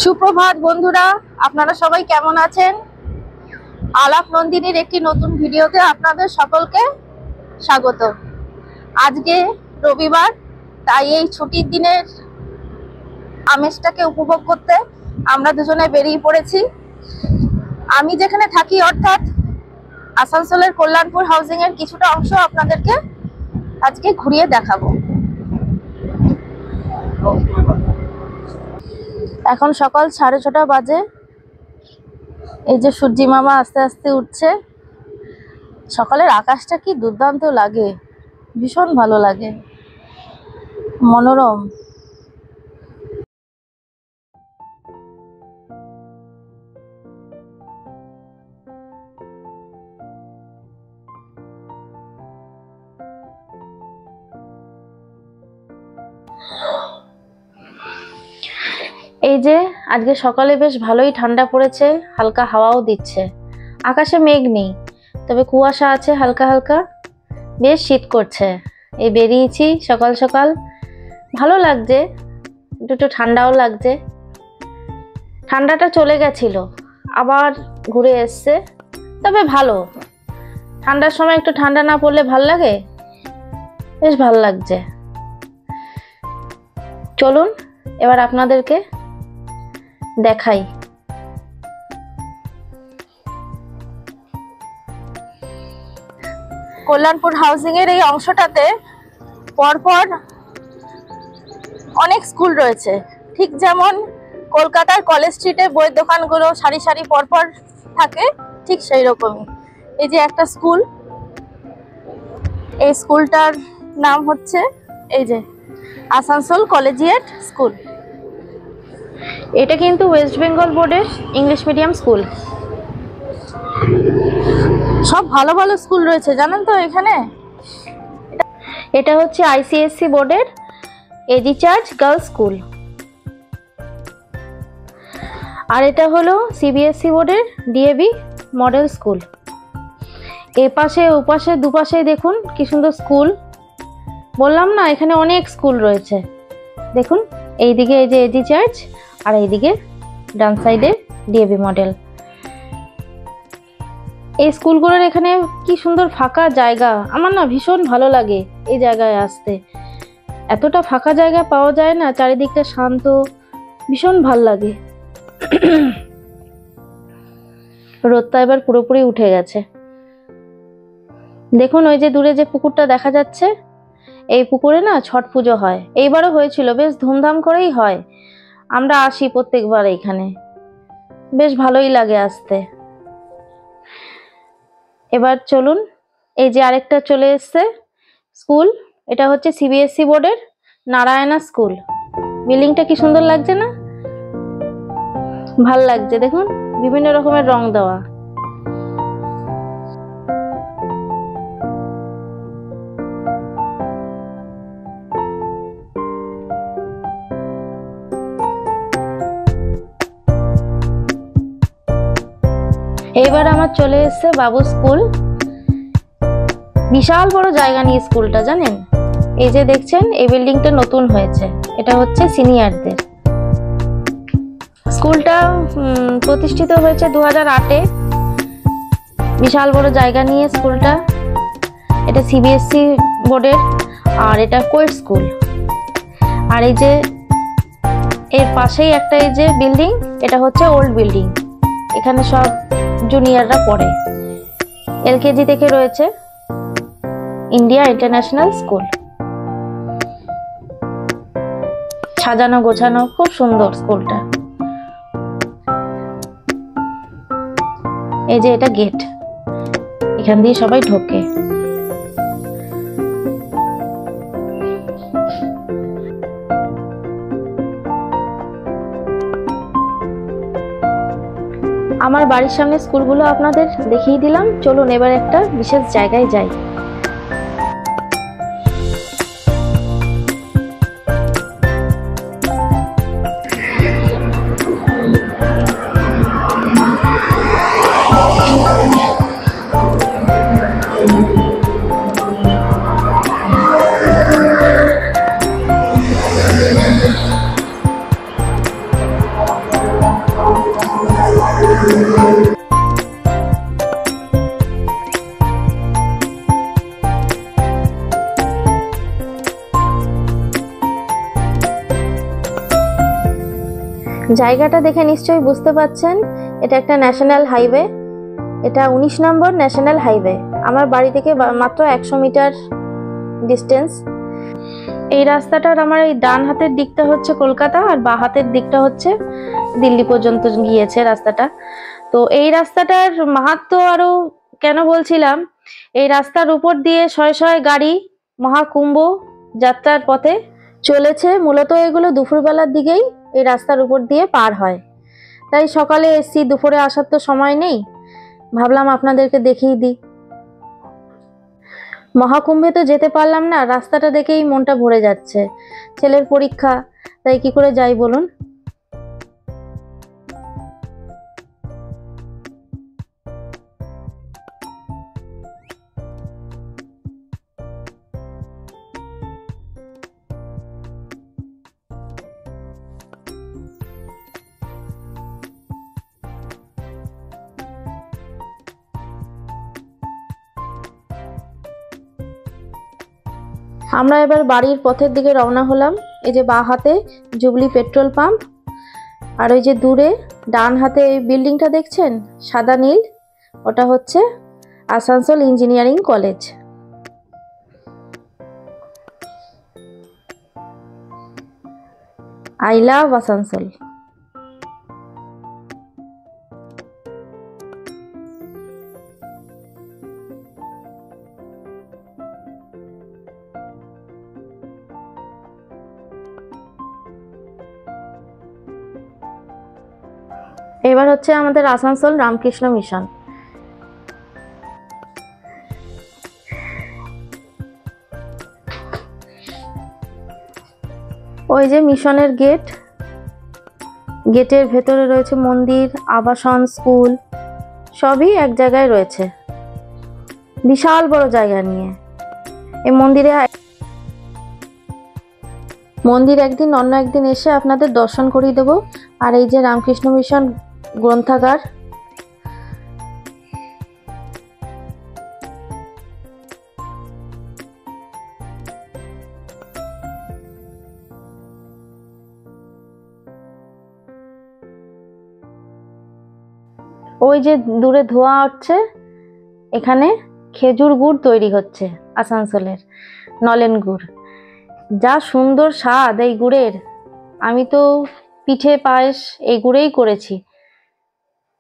সুপ্রভাত বন্ধুরা, আপনারা সবাই কেমন আছেন? আলাপ নন্দিনীর একটি নতুন ভিডিওতে আপনাদের সকলকে স্বাগত। আজকে রবিবার, তাই এই ছুটির দিনের আমেজটাকে উপভোগ করতে আমরা দুজনে বেরিয়ে পড়েছি। আমি যেখানে থাকি অর্থাৎ আসানসোলের কল্যাণপুর হাউজিং এর কিছুটা অংশ আপনাদেরকে আজকে ঘুরিয়ে দেখাবো। এখন সকাল 6:30 বাজে। এই যে সূর্যি মামা আস্তে আস্তে উঠছে। সকালের আকাশটা কি দুর্দান্ত লাগে, ভীষণ ভালো লাগে, মনোরম। এই যে আজকে সকালে বেশ ভালোই ঠান্ডা পড়েছে, হালকা হাওয়াও দিচ্ছে। আকাশে মেঘ নেই, তবে কুয়াশা আছে হালকা হালকা, বেশ শীত করছে। এই বেরিয়েছি সকাল সকাল, ভালো লাগছে, একটু ঠান্ডাও লাগছে। ঠান্ডাটা চলে গেছিল, আবার ঘুরে এসছে, তবে ভালো। ঠান্ডার সময় একটু ঠান্ডা না পড়লে ভাল লাগে, বেশ ভালো লাগছে। চলুন এবার আপনাদেরকে দেখাই। কল্যাণপুর হাউজিং এর এই অংশটাতে পরপর অনেক স্কুল রয়েছে, ঠিক যেমন কলকাতার কলেজ স্ট্রিটে বইয়ের দোকানগুলো সারি সারি পরপর থাকে, ঠিক সেই রকমই। এই যে একটা স্কুল, এই স্কুলটার নাম হচ্ছে এই যে আসানসোল কলেজিয়েট স্কুল। এটা কিন্তু ওয়েস্ট বেঙ্গল বোর্ডের ইংলিশ মিডিয়াম স্কুল। সব ভালো ভালো স্কুল রয়েছে জানেন তো এখানে। এটা হচ্ছে আইসিএসসি বোর্ডের এজি চার্চ গার্লস স্কুল, আর এটা হলো সিবিএসসি বোর্ডের ডিএবি মডেল স্কুল। এপাশে ওপাশে দুপাশেই দেখুন কি সুন্দর স্কুল। বললাম না এখানে অনেক স্কুল রয়েছে। দেখুন এইদিকে এই যে এজি চার্চ, আর এইদিকে ডান সাইডে ডিএবি মডেল। এই স্কুলগুলোর এখানে কি সুন্দর ফাঁকা জায়গা, আমার না ভীষণ ভালো লাগে এই জায়গায় আসতে। এতটা ফাঁকা জায়গা পাওয়া যায় না, চারিদিকটা শান্ত, ভীষণ ভাল লাগে। রোদটা এবার পুরোপুরি উঠে গেছে। দেখুন ওই যে দূরে যে পুকুরটা দেখা যাচ্ছে, এই পুকুরে না ছট পুজো হয়। এইবারও হয়েছিল, বেশ ধুমধাম করেই হয়। আমরা আসি প্রত্যেকবার এইখানে, বেশ ভালোই লাগে আসতে। এবার চলুন, এই যে আরেকটা চলে এসছে স্কুল, এটা হচ্ছে সিবিএসসি বোর্ডের নারায়ণা স্কুল। বিল্ডিংটা কি সুন্দর লাগছে না, ভাল লাগছে। দেখুন বিভিন্ন রকমের রং দেওয়া। এইবার আমার চলে এসছে বাবু স্কুল। বিশাল বড় জায়গা নিয়ে স্কুলটা, জানেন। এই যে দেখছেন এই বিল্ডিংটা নতুন হয়েছে, এটা হচ্ছে সিনিয়রদের। স্কুলটা প্রতিষ্ঠিত হয়েছে 2008-এ। বিশাল বড় জায়গা নিয়ে স্কুলটা। এটা সিবিএসসি বোর্ডের, আর এটা কোয়েট স্কুল। আর এই যে এর পাশেই একটা এই যে বিল্ডিং, এটা হচ্ছে ওল্ড বিল্ডিং। এখানে সব জুনিয়ররা পড়ে, এলকেজি থেকে রয়েছে। India international school. সাজানো গোছানো, খুব সুন্দর স্কুলটা। এই যে এটা গেট, এখান দিয়ে সবাই ঢোকে। আমার বাড়ির সামনে স্কুলগুলো আপনাদের দেখিয়ে দিলাম। চলুন এবার একটা বিশেষ জায়গায় যাই। জায়গাটা দেখে নিশ্চয়ই বুঝতে পাচ্ছেন এটা একটা ন্যাশনাল হাইওয়ে। এটা 19 নম্বর ন্যাশনাল হাইওয়ে। আমার বাড়ি থেকে মাত্র 100 মিটার ডিস্টেন্স। এই রাস্তাটার আমার এই ডান হাতের দিকটা হচ্ছে কলকাতা আর বাঁ হাতের দিকটা হচ্ছে দিল্লি পর্যন্ত গিয়েছে রাস্তাটা। তো এই রাস্তাটার মাহাত্ম্য আরো কেন বলছিলাম, এই রাস্তার উপর দিয়ে শয়ে শয়ে গাড়ি মহাকুম্ভ যাত্রার পথে চলেছে। মূলত এগুলো দুপুরবেলার দিকেই এই রাস্তার উপর দিয়ে পার হয়। তাই সকালে এসছি, দুপুরে আসার তো সময় নেই, ভাবলাম আপনাদেরকে দেখিয়ে দিই। মহাকুম্ভে তো যেতে পারলাম না, রাস্তাটা দেখেই মনটা ভরে যাচ্ছে। ছেলের পরীক্ষা, তাই কি করে যাই বলুন। আমরা এবার বাড়ির পথের দিকে রওনা হলাম। এই যে বাঁ হাতে জুবলি পেট্রোল পাম্প, আর ওই যে দূরে ডান হাতে এই বিল্ডিংটা দেখছেন সাদা নীল, ওটা হচ্ছে Asansol engineering college. I love Asansol. এবার হচ্ছে আমাদের আসানসোল রামকৃষ্ণ মিশন। ওই যে মিশনের গেট, গেটের ভেতরে রয়েছে মন্দির, আবাসন, স্কুল, সবই এক জায়গায় রয়েছে, বিশাল বড় জায়গা নিয়ে। এই মন্দির একদিন অন্য একদিন এসে আপনাদের দর্শন করিয়ে দেব। আর এই যে রামকৃষ্ণ মিশন গ্রন্থাগার, ওই যে দূরে ধোঁয়া উঠছে, এখানে খেজুর গুড় তৈরি হচ্ছে, আসানসোলের নলেন গুড়। যা সুন্দর স্বাদ এই গুড়ের, আমি তো পিঠে পায়েস এই গুড়েই করেছি,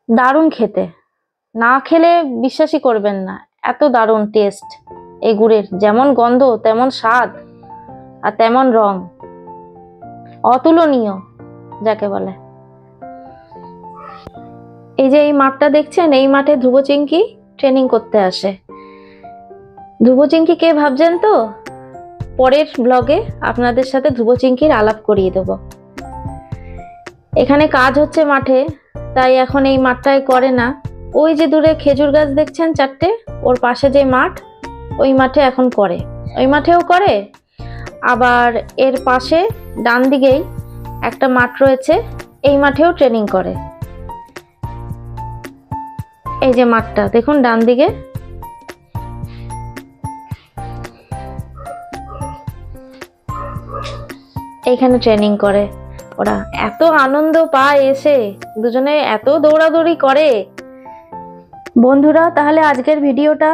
দারুণ খেতে। না খেলে বিশ্বাসই করবেন না, এত দারুণ টেস্ট এই গুড়ের। যেমন গন্ধ তেমন স্বাদ আর তেমন রং, অতুলনীয় যাকে বলে। এই যে এই মাঠটা দেখছেন, এই মাঠে ধ্রুব চিংকি ট্রেনিং করতে আসে। ধ্রুব চিংকি কে ভাবছেন তো? পরের ব্লগে আপনাদের সাথে ধ্রুব চিংকির আলাপ করিয়ে দেব। এখানে কাজ হচ্ছে মাঠে, তাই এখন এই মাঠটায় করে না। ওই যে দূরে খেজুর গাছ দেখছেন চারটে, ওর পাশে যে মাঠ, ওই মাঠে এখন করে। ওই মাঠেও করে, আবার এর পাশে ডান দিকেই একটা মাঠ রয়েছে, এই মাঠেও ট্রেনিং করে। এই যে মাঠটা দেখুন ডান দিকে, এইখানে ট্রেনিং করে ওরা। এত আনন্দ পায় এসে, দুজনে এত দৌড়াদৌড়ি করে। বন্ধুরা, তাহলে আজকের ভিডিওটা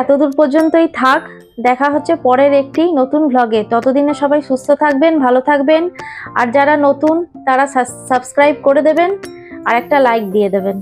এতদূর পর্যন্তই থাক। দেখা হচ্ছে পরের একটি নতুন ভ্লগে। ততদিনে সবাই সুস্থ থাকবেন, ভালো থাকবেন। আর যারা নতুন তারা সাবস্ক্রাইব করে দেবেন আর একটা লাইক দিয়ে দেবেন।